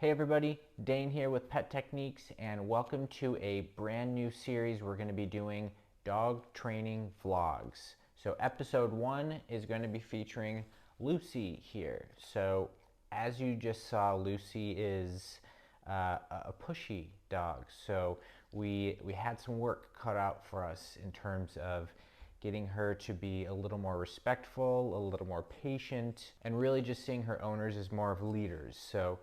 Hey everybody, Dane here with Pet Techniques, and welcome to a brand new series we're going to be doing, dog training vlogs. So episode 1 is going to be featuring Lucy here. So as you just saw, Lucy is a pushy dog. So we had some work cut out for us in terms of getting her to be a little more respectful, a little more patient, and really just seeing her owners as more of leaders. So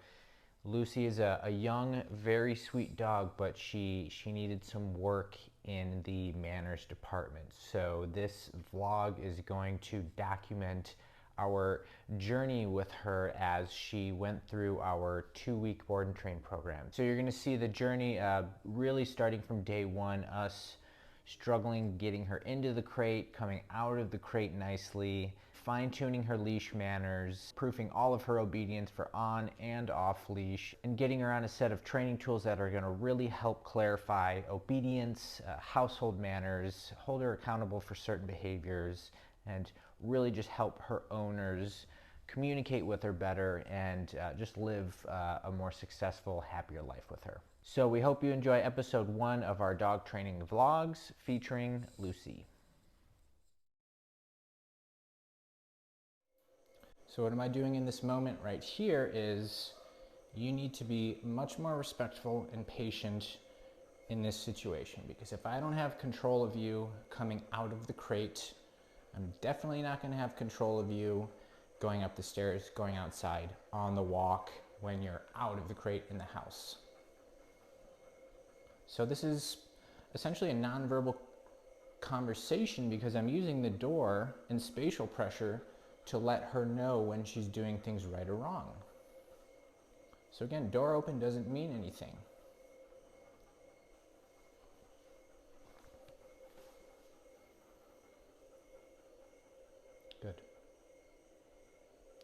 Lucy is a young, very sweet dog, but she needed some work in the manners department. So this vlog is going to document our journey with her as she went through our 2-week board and train program. So you're going to see the journey really starting from day 1, us struggling getting her into the crate, coming out of the crate nicely, fine-tuning her leash manners, proofing all of her obedience for on and off leash, and getting her on a set of training tools that are going to really help clarify obedience, household manners, hold her accountable for certain behaviors, and really just help her owners communicate with her better and just live a more successful, happier life with her. So we hope you enjoy episode 1 of our dog training vlogs featuring Lucy. So what am I doing in this moment right here is you need to be much more respectful and patient in this situation, because if I don't have control of you coming out of the crate, I'm definitely not going to have control of you going up the stairs, going outside, on the walk, when you're out of the crate in the house. So this is essentially a nonverbal conversation because I'm using the door and spatial pressure to let her know when she's doing things right or wrong. So again, door open doesn't mean anything. Good.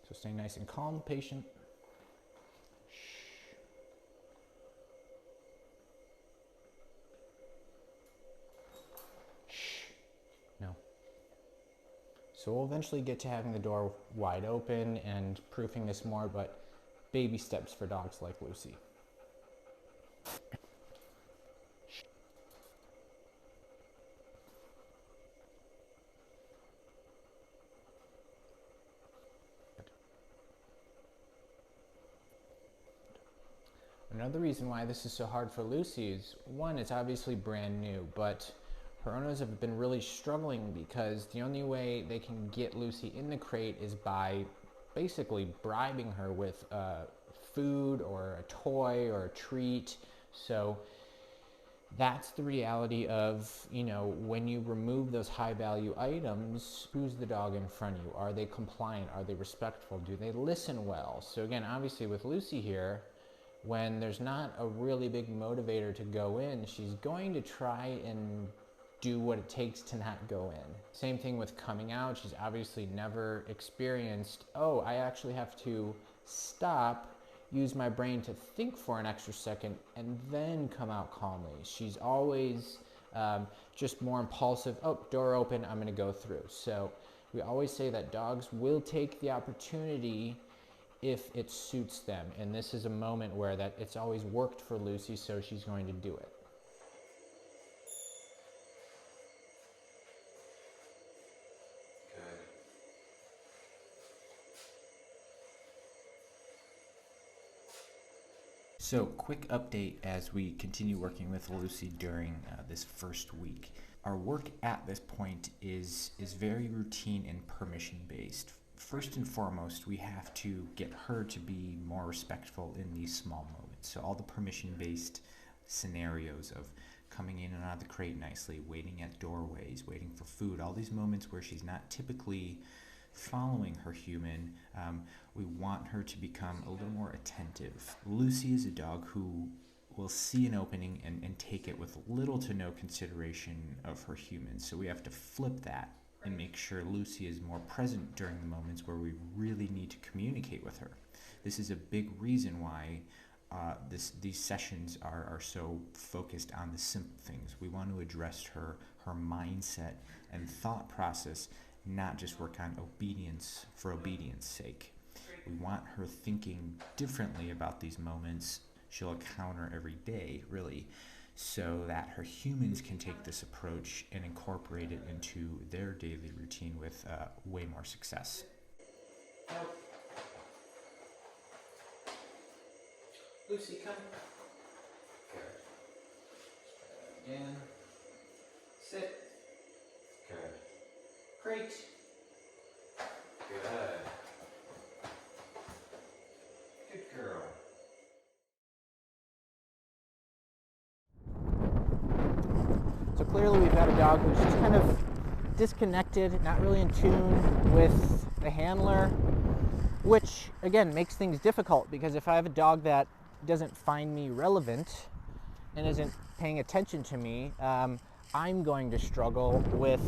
So stay nice and calm, patient. No. So we'll eventually get to having the door wide open and proofing this more, but baby steps for dogs like Lucy. Another reason why this is so hard for Lucy is, one, it's obviously brand new, but her owners have been really struggling because the only way they can get Lucy in the crate is by basically bribing her with food or a toy or a treat. So that's the reality of, when you remove those high value items, who's the dog in front of you? Are they compliant? Are they respectful? Do they listen well? So again, obviously with Lucy here, when there's not a really big motivator to go in, she's going to try and do what it takes to not go in. Same thing with coming out. She's obviously never experienced, oh, I actually have to stop, use my brain to think for an extra second, and then come out calmly. She's always just more impulsive. Oh, door open, I'm gonna go through. So we always say that dogs will take the opportunity if it suits them. And this is a moment where it's always worked for Lucy, so she's going to do it. So quick update as we continue working with Lucy during this first week. Our work at this point is very routine and permission based. First and foremost, we have to get her to be more respectful in these small moments. So all the permission-based scenarios of coming in and out of the crate nicely, waiting at doorways, waiting for food, all these moments where she's not typically following her human, we want her to become a little more attentive. Lucy is a dog who will see an opening and take it with little to no consideration of her human. So we have to flip that and make sure Lucy is more present during the moments where we really need to communicate with her. This is a big reason why these sessions are so focused on the simple things. We want to address her mindset and thought process, not just work on obedience for obedience sake. We want her thinking differently about these moments she'll encounter every day, really, so that her humans can take this approach and incorporate it into their daily routine with way more success. Lucy, come. Good. Again. Sit. Good. Great. Good. Good girl. So clearly we've got a dog who's just kind of disconnected, not really in tune with the handler, which again makes things difficult, because if I have a dog that doesn't find me relevant and isn't paying attention to me, I'm going to struggle with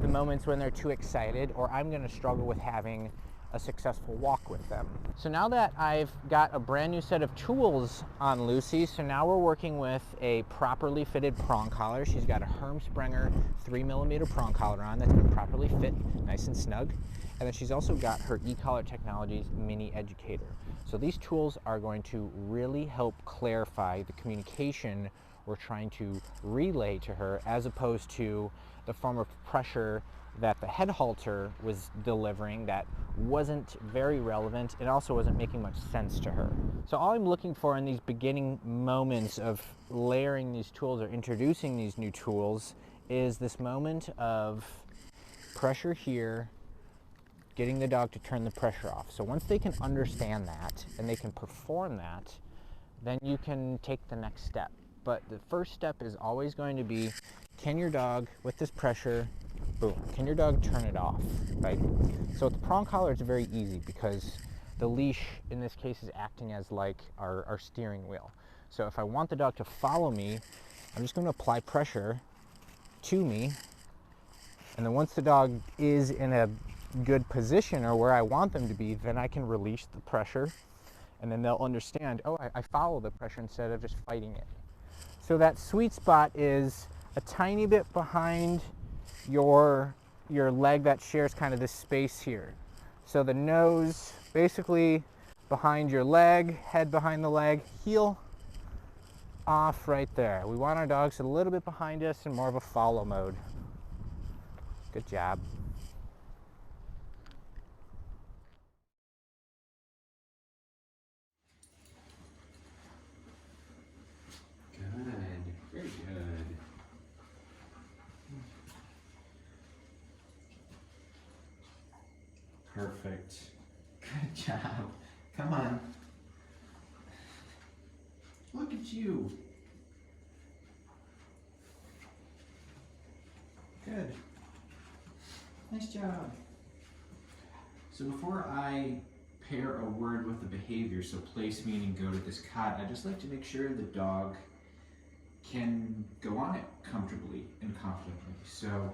the moments when they're too excited, or I'm going to struggle with having a successful walk with them. So now that I've got a brand new set of tools on Lucy, so now we're working with a properly fitted prong collar. She's got a Hermsprenger 3mm prong collar on that's been properly fit, nice and snug. And then she's also got her eCollar Technologies Mini Educator. So these tools are going to really help clarify the communication we're trying to relay to her, as opposed to the form of pressure that the head halter was delivering that wasn't very relevant and also wasn't making much sense to her. So all I'm looking for in these beginning moments of layering these tools or introducing these new tools is this moment of pressure here, getting the dog to turn the pressure off. So once they can understand that and they can perform that, then you can take the next step. But the first step is always going to be, can your dog, with this pressure, boom, can your dog turn it off, right? So with the prong collar, it's very easy because the leash, in this case, is acting as like our steering wheel. So if I want the dog to follow me, I'm just going to apply pressure to me. And then once the dog is in a good position or where I want them to be, then I can release the pressure. And then they'll understand, oh, I follow the pressure instead of just fighting it. So that sweet spot is a tiny bit behind your leg that shares kind of this space here. So the nose basically behind your leg, head behind the leg, heel off right there. We want our dogs a little bit behind us in more of a follow mode. Good job. Good. Very good. Perfect. Good job. Come on. Look at you. Good. Nice job. So before I pair a word with a behavior, so place meaning go to this cot, I just like to make sure the dog can go on it comfortably and confidently. So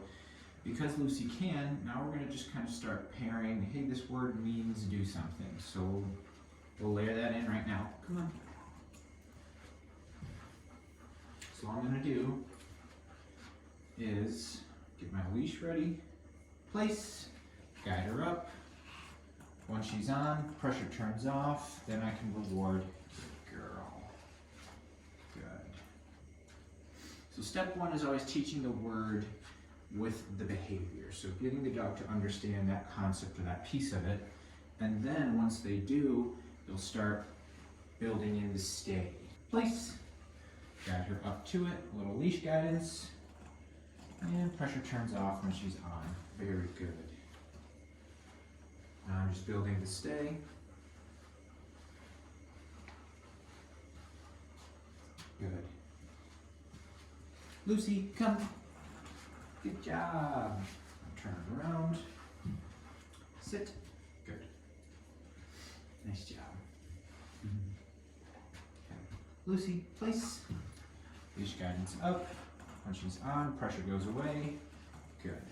because Lucy can, now we're going to just kind of start pairing, hey, this word means do something. So we'll layer that in right now. Come on. So all I'm going to do is get my leash ready, place, guide her up. Once she's on, pressure turns off, then I can reward good girl. Good. So step one is always teaching the word with the behavior. So getting the dog to understand that concept or that piece of it. And then once they do, they'll start building in the stay. Place. Guide her up to it, a little leash guidance. And pressure turns off when she's on. Very good. Now I'm just building the stay. Good. Lucy, come. Good job. Turn it around. Sit. Good. Nice job. Okay. Lucy, place. Leash guidance up. When she's on, pressure goes away. Good.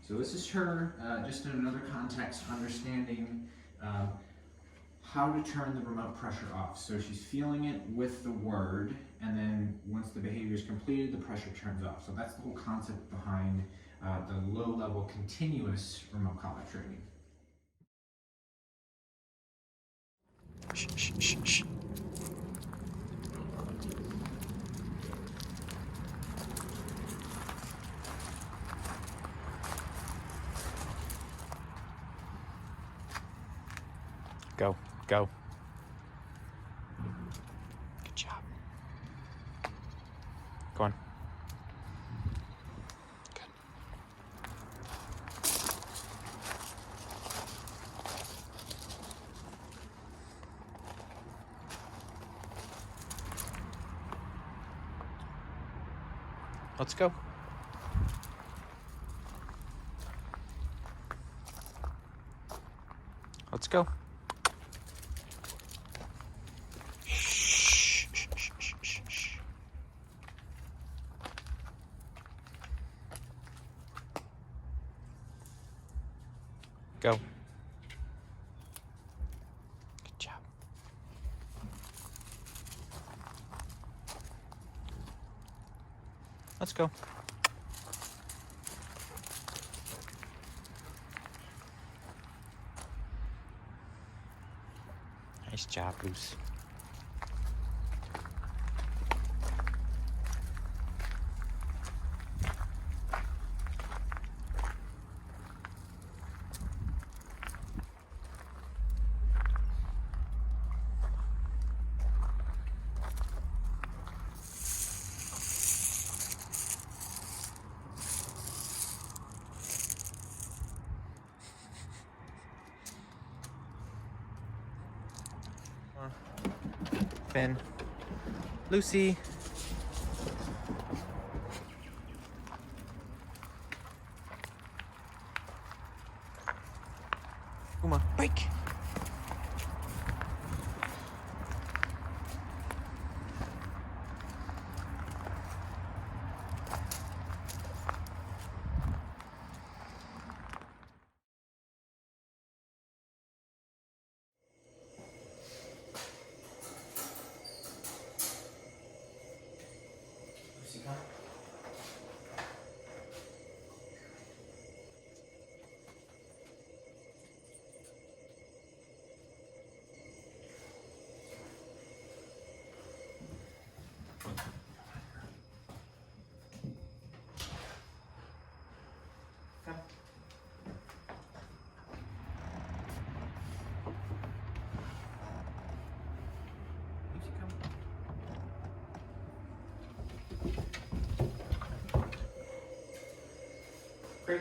So this is her, just in another context, understanding how to turn the remote pressure off. So she's feeling it with the word, and then once the behavior is completed, the pressure turns off. So that's the whole concept behind the low-level continuous remote collar training. Shh, shh, shh, shh. Go, go. Good job. Go on. Good. Let's go. Let's go. Shh, shh, shh, shh, shh, shh. Go. Good job. Let's go. Nice job, Luce. Finn. Lucy. Uma, break. Lucy, come. Come. Lucy, come. Great.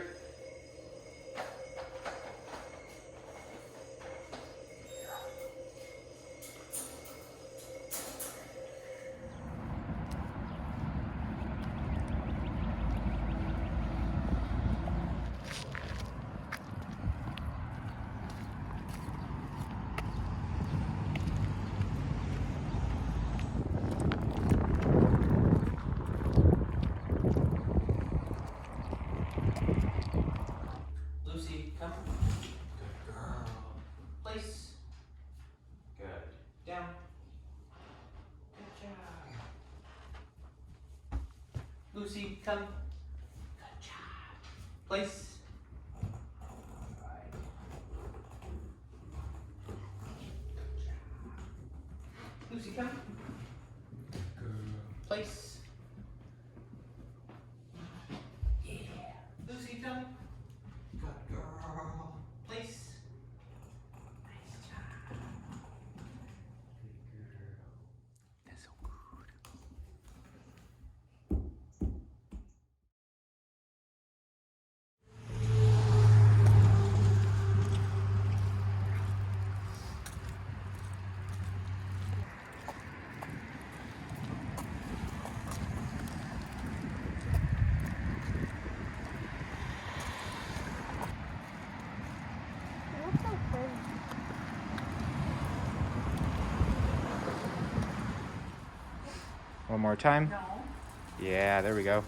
Lucy, come. Good girl. Place. Good. Down. Good job. Lucy, come. Good job. Place. Lucy, come. Good girl. Place. Yeah. Lucy, come. Good girl. Place. Nice job. Good girl. That's so good. That's so pretty. One more time. No. Yeah, there we go.